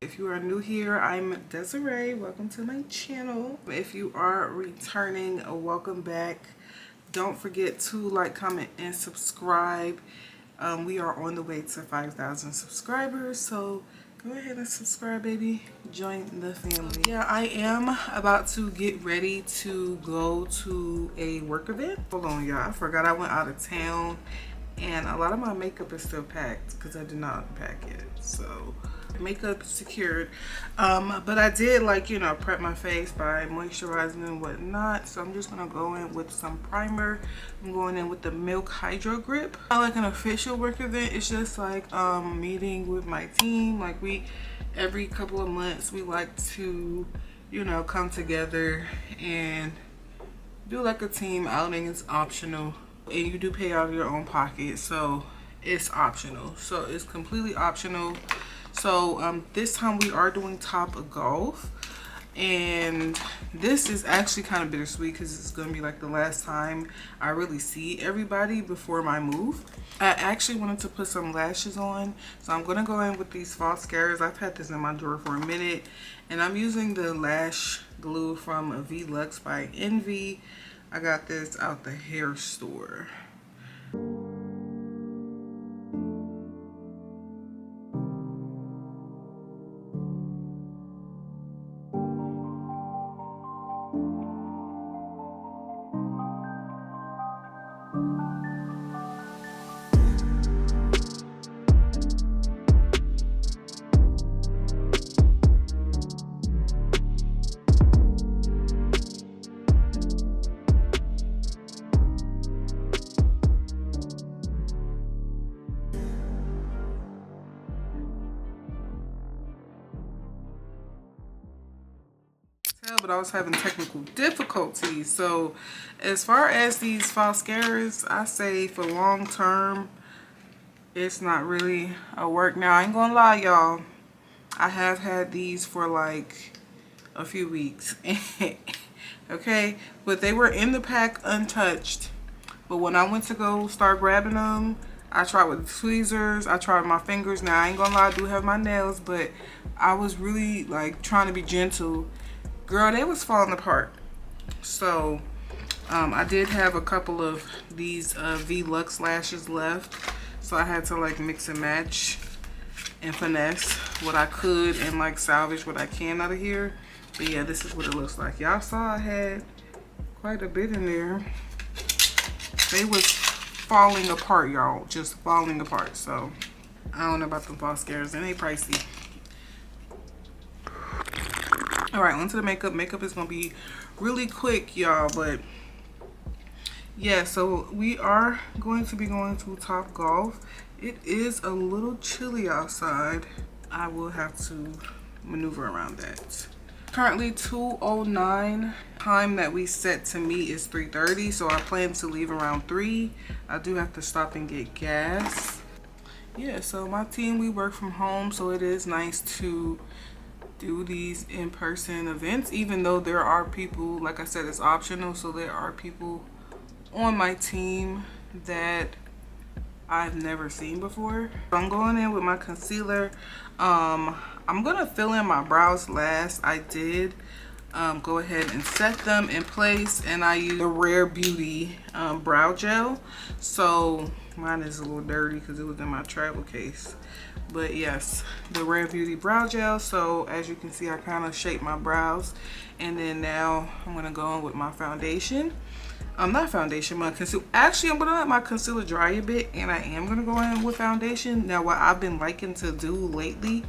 If you are new here, I'm Desiree. Welcome to my channel. If you are returning, welcome back. Don't forget to like, comment, and subscribe. We are on the way to 5,000 subscribers, so go ahead and subscribe, baby. Join the family. Yeah, I am about to get ready to go to a work event. Hold on, y'all. I forgot I went out of town, and a lot of my makeup is still packed because I did not unpack it. So makeup secured, but I did, like, you know, prep my face by moisturizing and whatnot. So I'm just gonna go in with some primer. I'm going in with the Milk Hydro Grip. Not like an official work event, it's just like meeting with my team. Like, we every couple of months we like to, you know, come together and do like a team outing. It's optional, and you do pay out of your own pocket, so it's optional. So it's completely optional. So this time we are doing Top Golf, and this is actually kind of bittersweet because it's going to be like the last time I really see everybody before my move. I actually wanted to put some lashes on, so I'm going to go in with these false scares. I've had this in my drawer for a minute, and I'm using the lash glue from Velux by Envy. I got this out the hair store. But I was having technical difficulties. So as far as these false scares, I say for long term, it's not really a work. Now, I ain't gonna lie, y'all, I have had these for like a few weeks. Okay, but they were in the pack untouched. But when I went to go start grabbing them, I tried with the tweezers, I tried with my fingers. Now, I ain't gonna lie, I do have my nails, but I was really like trying to be gentle. Girl, they was falling apart. So I did have a couple of these Velux lashes left, so I had to like mix and match and finesse what I could and like salvage what I can out of here. But yeah, this is what it looks like. Y'all saw I had quite a bit in there. They was falling apart, y'all, just falling apart. So I don't know about the false scares, and they pricey. All right, onto the makeup. Makeup is gonna be really quick, y'all, but yeah, so we are going to be going to Top Golf. It is a little chilly outside. I will have to maneuver around that. Currently 2:09. Time that we set to meet is 3:30, so I plan to leave around 3. I do have to stop and get gas. Yeah, so my team, we work from home, so it is nice to do these in-person events, even though there are people, like I said, it's optional, so there are people on my team that I've never seen before. I'm going in with my concealer. I'm gonna fill in my brows last. I did go ahead and set them in place, and I use the Rare Beauty brow gel. So mine is a little dirty because it was in my travel case. But yes, the Rare Beauty brow gel. So as you can see, I kind of shaped my brows, and then now I'm gonna go in with my foundation. Not foundation, my concealer. Actually, I'm gonna let my concealer dry a bit, and I am gonna go in with foundation. Now, what I've been liking to do lately,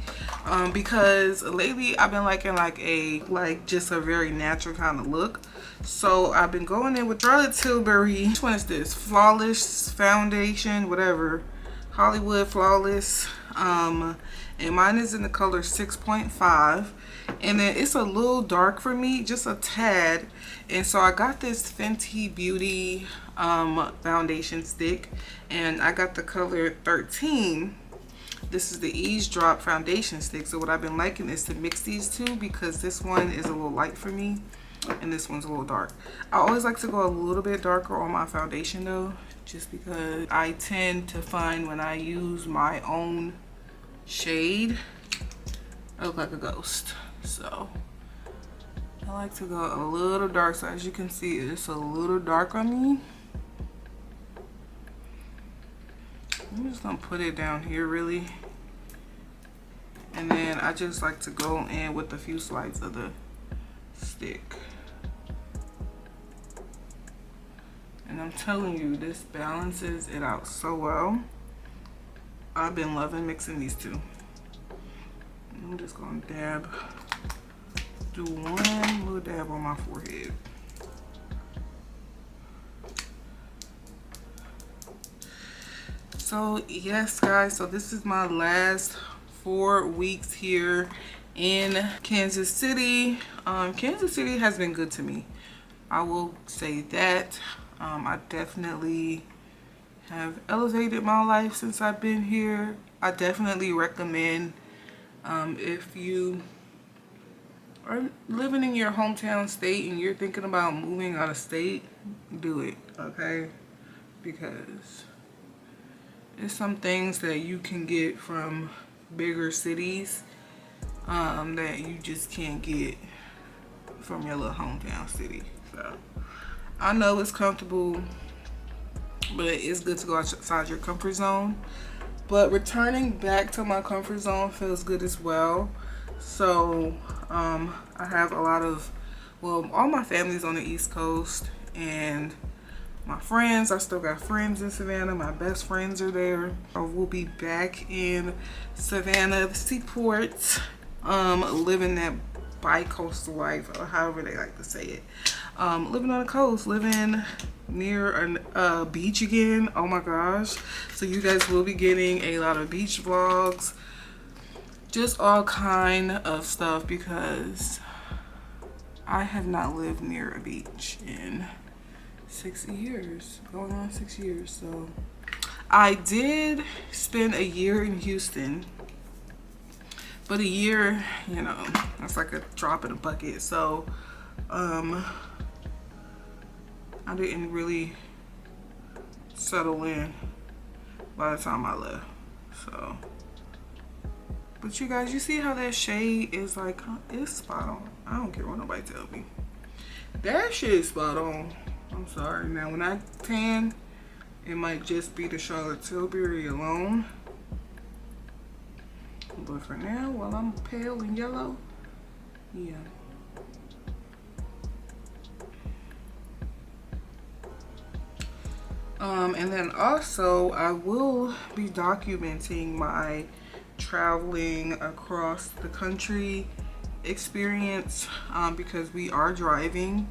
because lately I've been liking like just a very natural kind of look. So I've been going in with Charlotte Tilbury. Which one is this? Flawless foundation, whatever. Hollywood Flawless. And mine is in the color 6.5, and then it's a little dark for me, just a tad. And so I got this Fenty Beauty foundation stick, and I got the color 13. This is the Eavesdrop foundation stick. So what I've been liking is to mix these two, because this one is a little light for me and this one's a little dark. I always like to go a little bit darker on my foundation though, just because I tend to find when I use my own shade, I look like a ghost. So I like to go a little dark. So as you can see, it's a little dark on me. I'm just gonna put it down here really. And then I just like to go in with a few slides of the stick. And I'm telling you, this balances it out so well. I've been loving mixing these two. I'm just gonna dab, do one little dab on my forehead. So yes guys, so this is my last 4 weeks here in Kansas City. Kansas City has been good to me, I will say that. I definitely have elevated my life since I've been here. I definitely recommend, if you are living in your hometown state and you're thinking about moving out of state, do it, okay? Because there's some things that you can get from bigger cities that you just can't get from your little hometown city. So I know it's comfortable, but it's good to go outside your comfort zone. But returning back to my comfort zone feels good as well. So I have a lot of, well, all my family's on the East Coast, and my friends, I still got friends in Savannah. My best friends are there. I will be back in Savannah, the seaport, living that bi-coastal life, or however they like to say it. Living on the coast, living near a beach again. Oh my gosh. So you guys will be getting a lot of beach vlogs, just all kind of stuff, because I have not lived near a beach in 6 years, going on 6 years. So I did spend a year in Houston, but a year, you know, that's like a drop in a bucket. So I didn't really settle in by the time I left. So, but you guys, you see how that shade is like, it's spot on. I don't care what nobody tells me. That shit is spot on. I'm sorry. Now, when I tan, it might just be the Charlotte Tilbury alone. But for now, while I'm pale and yellow, yeah. And then also, I will be documenting my traveling across the country experience, because we are driving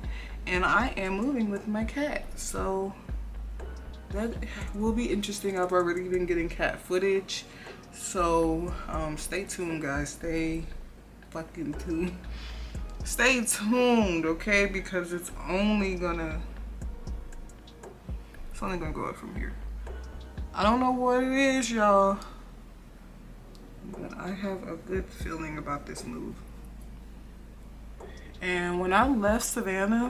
and I am moving with my cat. So that will be interesting. I've already been getting cat footage. So stay tuned, guys. Stay fucking tuned. Stay tuned, okay? Because it's only gonna go up from here. I don't know what it is, y'all, but I have a good feeling about this move. And when I left Savannah,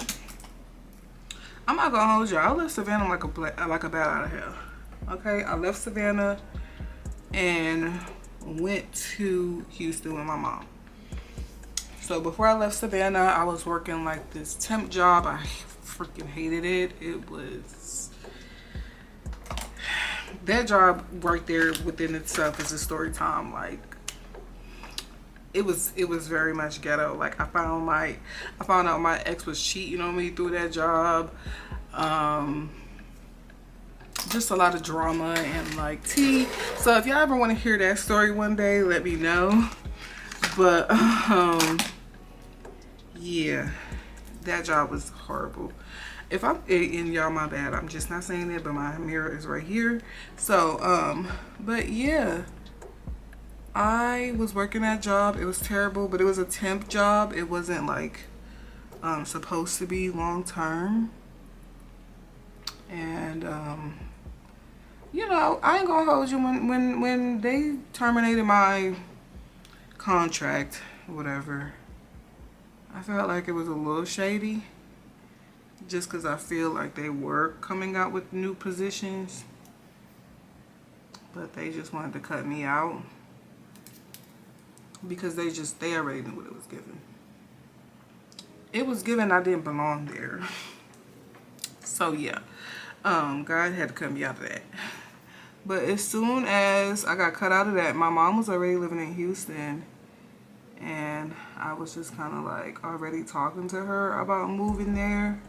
I'm not gonna hold you, I left Savannah like a bat out of hell. Okay, I left Savannah and went to Houston with my mom. So before I left Savannah, I was working like this temp job. I freaking hated it. It was, that job right there within itself is a story time. Like, it was very much ghetto. Like, I found out my ex was cheating on me through that job. Just a lot of drama and like tea. So if y'all ever want to hear that story one day, let me know. But yeah, that job was horrible. If I'm, and y'all, my bad, I'm just not saying that, but my mirror is right here. So but yeah, I was working that job. It was terrible, but it was a temp job. It wasn't like supposed to be long term. And you know, I ain't gonna hold you, when they terminated my contract, whatever, I felt like it was a little shady, just because I feel like they were coming out with new positions, but they just wanted to cut me out. because they already knew what it was given. It was given I didn't belong there. So yeah, God had to cut me out of that. But as soon as I got cut out of that, my mom was already living in Houston, and I was just kind of like already talking to her about moving there,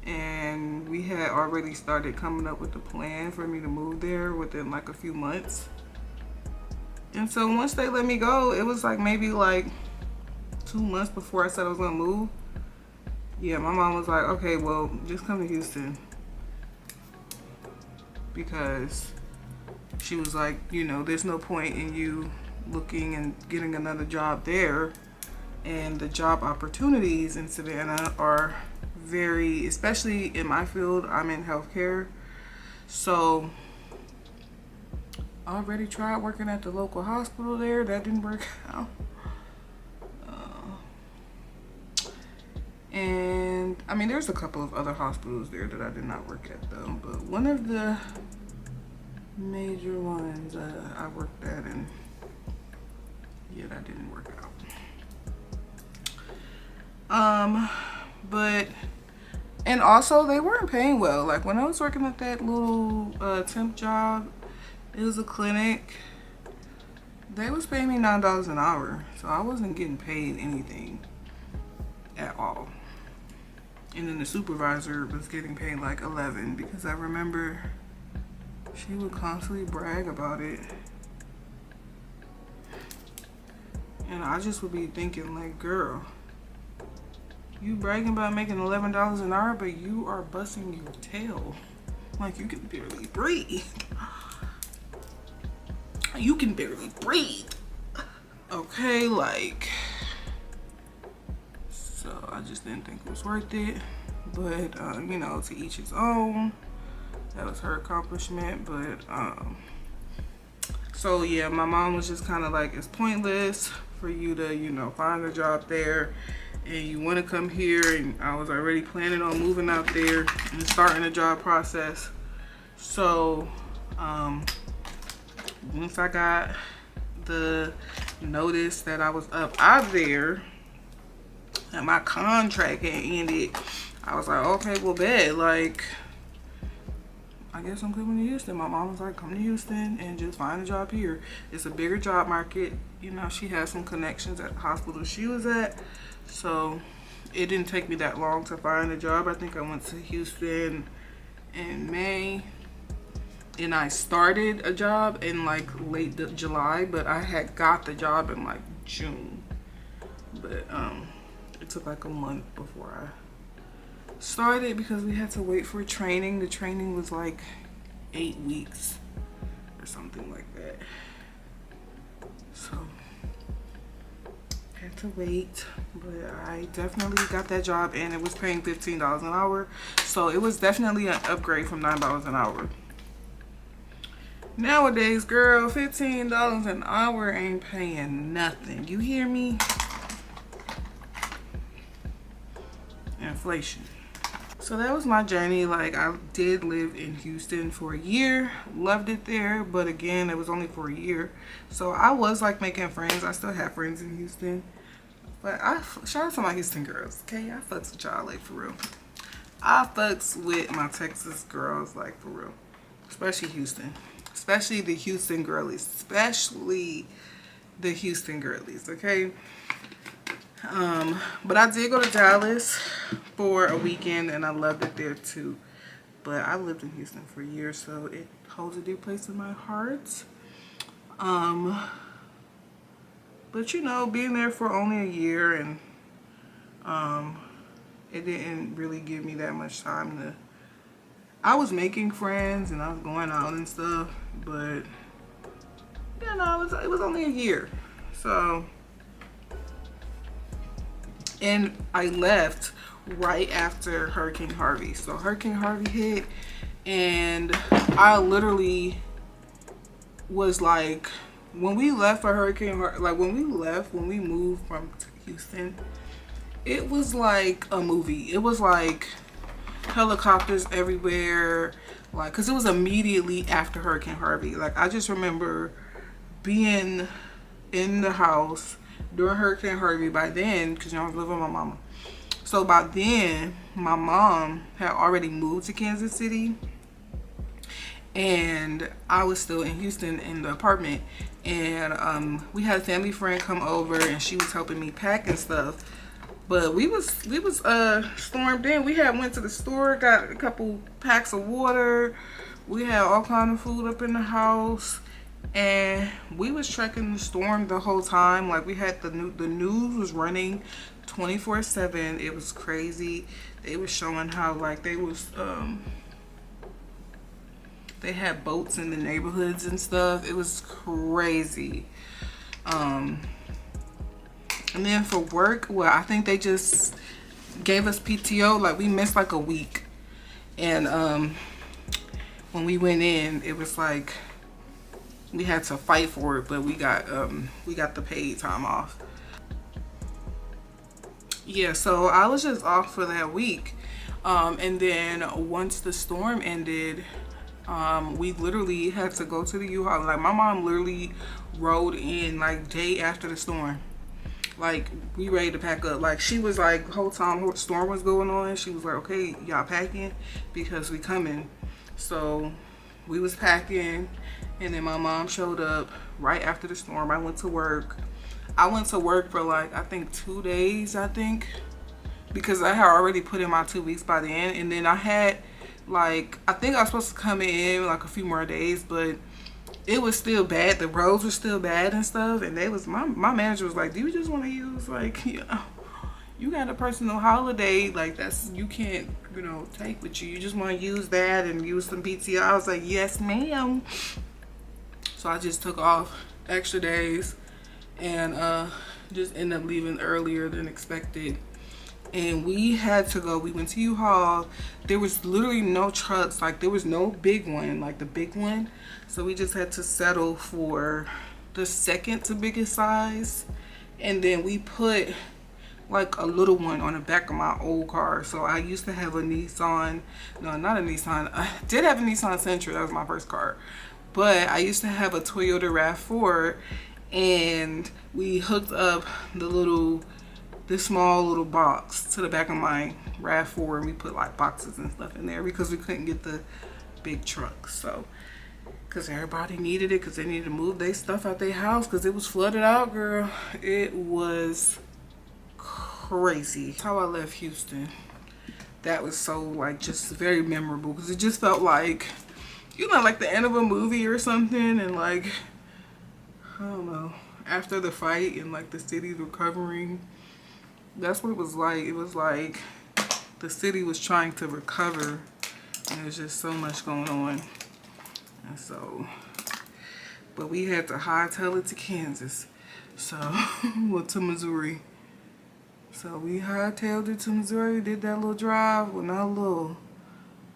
and we had already started coming up with the plan for me to move there within like a few months. And so once they let me go, it was like maybe like 2 months before I said I was gonna move. Yeah, my mom was like, okay, well, just come to Houston, because she was like, you know, there's no point in you looking and getting another job there, and the job opportunities in Savannah are very, especially in my field, I'm in healthcare, so I already tried working at the local hospital there. That didn't work out. And I mean, there's a couple of other hospitals there that I did not work at though, but one of the major ones I worked at, and yeah, that didn't work out. But, and also they weren't paying well. Like when I was working at that little temp job, it was a clinic, they was paying me $9 an hour, so I wasn't getting paid anything at all. And then the supervisor was getting paid like 11, because I remember she would constantly brag about it. And I just would be thinking like, girl, you bragging about making $11 an hour, but you are busting your tail. Like you can barely breathe. You can barely breathe. Okay, like, so I just didn't think it was worth it. But you know, to each his own. That was her accomplishment. But so yeah, my mom was just kind of like, it's pointless for you to, you know, find a job there, and you want to come here. And I was already planning on moving out there and starting the job process. So once I got the notice that I was up out of there and my contract had ended, I was like, okay, well, bet, like, I guess I'm coming to Houston. My mom was like, come to Houston and just find a job here. It's a bigger job market. You know, she has some connections at the hospital she was at. So it didn't take me that long to find a job. I think I went to Houston in May, and I started a job in like late July, but I had got the job in like June. But it took like a month before I started, because we had to wait for training. The training was like 8 weeks or something like that. So had to wait, but I definitely got that job, and it was paying $15 an hour. So it was definitely an upgrade from $9 an hour. Nowadays, girl, $15 an hour ain't paying nothing. You hear me? Inflation. So that was my journey. Like, I did live in Houston for a year, loved it there, but again, it was only for a year. So I was like making friends. I still have friends in Houston, but shout out to my Houston girls, okay? I fucks with y'all, like, for real. I fucks with my Texas girls, like, for real, especially Houston, especially the Houston girlies, okay? But I did go to Dallas for a weekend, and I loved it there too. But I lived in Houston for years, so it holds a dear place in my heart. But you know, being there for only a year, and it didn't really give me that much time to, I was making friends and I was going out and stuff, but you know, it was only a year. So, and I left right after Hurricane Harvey. So Hurricane Harvey hit, and I literally was like, when we left for Hurricane Harvey, like when we moved from Houston, it was like a movie. It was like helicopters everywhere, like, because it was immediately after Hurricane Harvey. Like, I just remember being in the house during Hurricane Harvey. By then, because you know I was living with my mama. So by then, my mom had already moved to Kansas City, and I was still in Houston in the apartment. And we had a family friend come over, and she was helping me pack and stuff. But we was stormed in. We had went to the store, got a couple packs of water. We had all kind of food up in the house, and we was trekking the storm the whole time. Like we had the news was running 24/7. It was crazy. They was showing how like they had boats in the neighborhoods and stuff. It was crazy. And then for work, well, I think they just gave us PTO. Like we missed like a week. And when we went in, it was like we had to fight for it, but we got the paid time off. Yeah, so I was just off for that week. And then once the storm ended, we literally had to go to the U-Haul. Like my mom literally rode in like day after the storm. Like we ready to pack up. Like she was like the whole time the storm was going on, she was like, okay, y'all packing because we coming. So we was packing, and then my mom showed up right after the storm. I went to work. I went to work for like I think 2 days, because I had already put in my 2 weeks by then. And then I had like, I think I was supposed to come in like a few more days, but it was still bad. The roads were still bad and stuff. And they was my manager was like, do you just want to use like, you got a personal holiday, like that's, you can't, take with you. You just want to use that and use some PTO. I was like, yes, ma'am. So I just took off extra days and just ended up leaving earlier than expected. And we had to go. We went to U-Haul. There was literally no trucks. Like there was no big one, like the big one. So we just had to settle for the second to biggest size. And then we put like a little one on the back of my old car. So I used to have a Nissan. No, not a Nissan. I did have a Nissan Sentra. That was my first car. But I used to have a Toyota RAV4. And we hooked up this small little box to the back of my RAV4, and we put like boxes and stuff in there because we couldn't get the big truck. So because everybody needed it, because they needed to move their stuff out their house because it was flooded out, girl. It was crazy. That's how I left Houston. That was so like just very memorable, because it just felt like, like the end of a movie or something. And like, I don't know, after the fight and like the city's recovering, that's what it was like. It was like the city was trying to recover, and there's just so much going on. And so, but we had to hightail it to Kansas. So, well, to Missouri. So we hightailed it to Missouri, did that little drive. Well, not a little.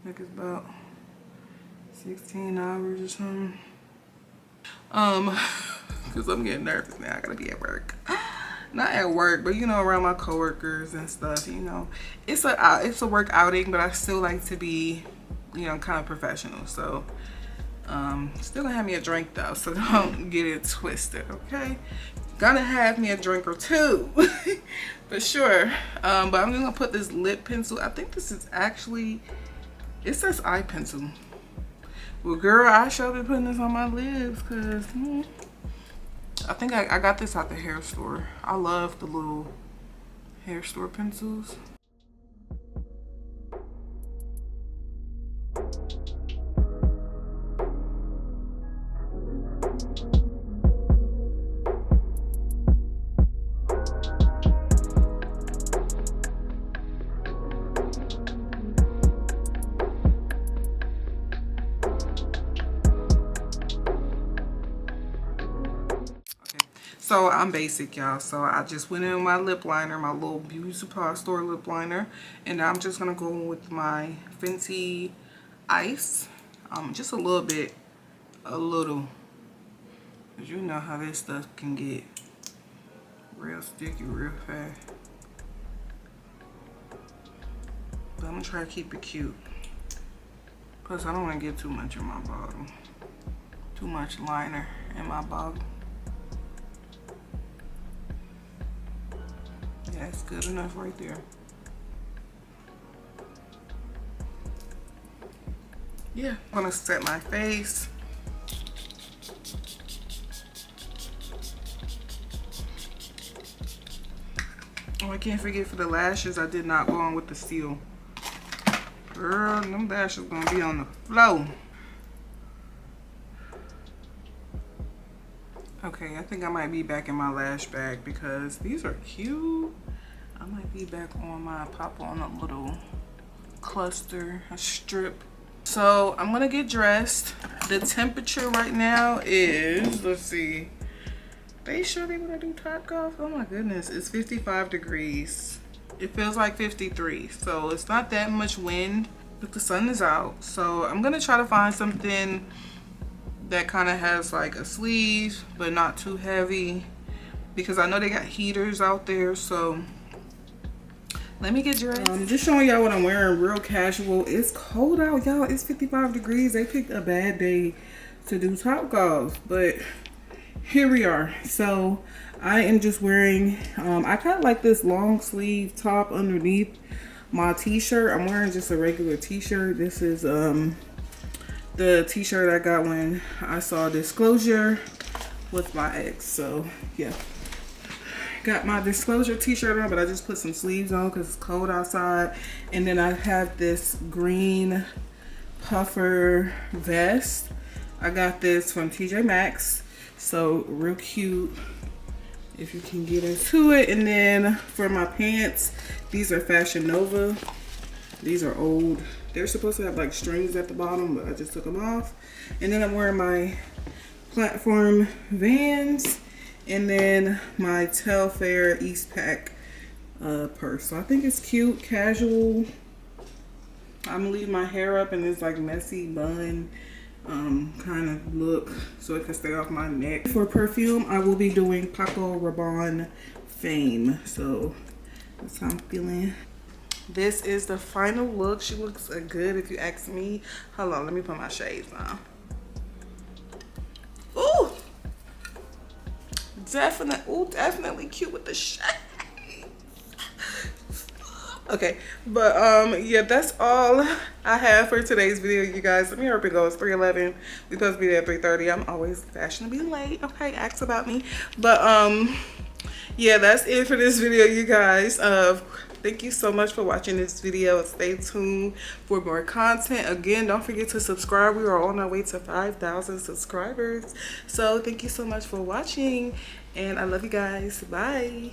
I think it's about 16 hours or something. Because I'm getting nervous now. I gotta be at work. Not at work, but around my coworkers and stuff. It's a work outing, but I still like to be, kind of professional. So, still gonna have me a drink though, so don't get it twisted, okay? Gonna have me a drink or two, for sure. But I'm gonna put this lip pencil. I think this is actually, it says eye pencil. Well, girl, I should be putting this on my lips, cause. I think I got this at the hair store. I love the little hair store pencils. So I'm basic, y'all. So I just went in with my lip liner, my little beauty supply store lip liner, and I'm just gonna go with my Fenty Ice, just a little bit, cause you know how this stuff can get real sticky real fast. But I'm gonna try to keep it cute. Plus, I don't want to get too much in my bottle, too much liner in my bottle. Yeah, it's good enough right there. Yeah, I'm gonna set my face. Oh, I can't forget for the lashes, I did not go on with the seal. Girl, them lashes gonna be on the floor. Okay, I think I might be back in my lash bag because these are cute. I might be back on my pop on a little cluster, a strip. So I'm gonna get dressed. The temperature right now is, let's see, they sure they wanna do Topgolf? Oh my goodness, it's 55 degrees. It feels like 53, so it's not that much wind, but the sun is out. So I'm gonna try to find something that kind of has like a sleeve but not too heavy, because I know they got heaters out there. So let me get dressed. Just showing y'all what I'm wearing, real casual. It's cold out, y'all. It's 55 degrees. They picked a bad day to do Topgolf, but here we are. So I am just wearing I kind of like this long sleeve top underneath my t-shirt. I'm wearing just a regular t-shirt. This is the t-shirt I got when I saw Disclosure with my ex. So yeah, got my Disclosure t-shirt on, but I just put some sleeves on because it's cold outside. And then I have this green puffer vest. I got this from TJ Maxx, so real cute if you can get into it. And then for my pants, these are Fashion Nova. These are old. They're supposed to have like strings at the bottom, but I just took them off. And then I'm wearing my platform Vans, and then my Telfair Eastpak purse. So I think it's cute, casual. I'm gonna leave my hair up in this like messy bun kind of look so it can stay off my neck. For perfume, I will be doing Paco Rabanne Fame. So that's how I'm feeling. This is the final look. She looks good if you ask me. Hold on, let me put my shades on. Ooh, definitely cute with the shades. Okay, but yeah, that's all I have for today's video, you guys. Let me hurry it goes. 3:11. We're supposed to be there at 3:30. I'm always fashionably late. Okay, ask about me. But yeah, that's it for this video, you guys. Thank you so much for watching this video. Stay tuned for more content. Again, don't forget to subscribe. We are on our way to 5,000 subscribers. So thank you so much for watching, and I love you guys. Bye.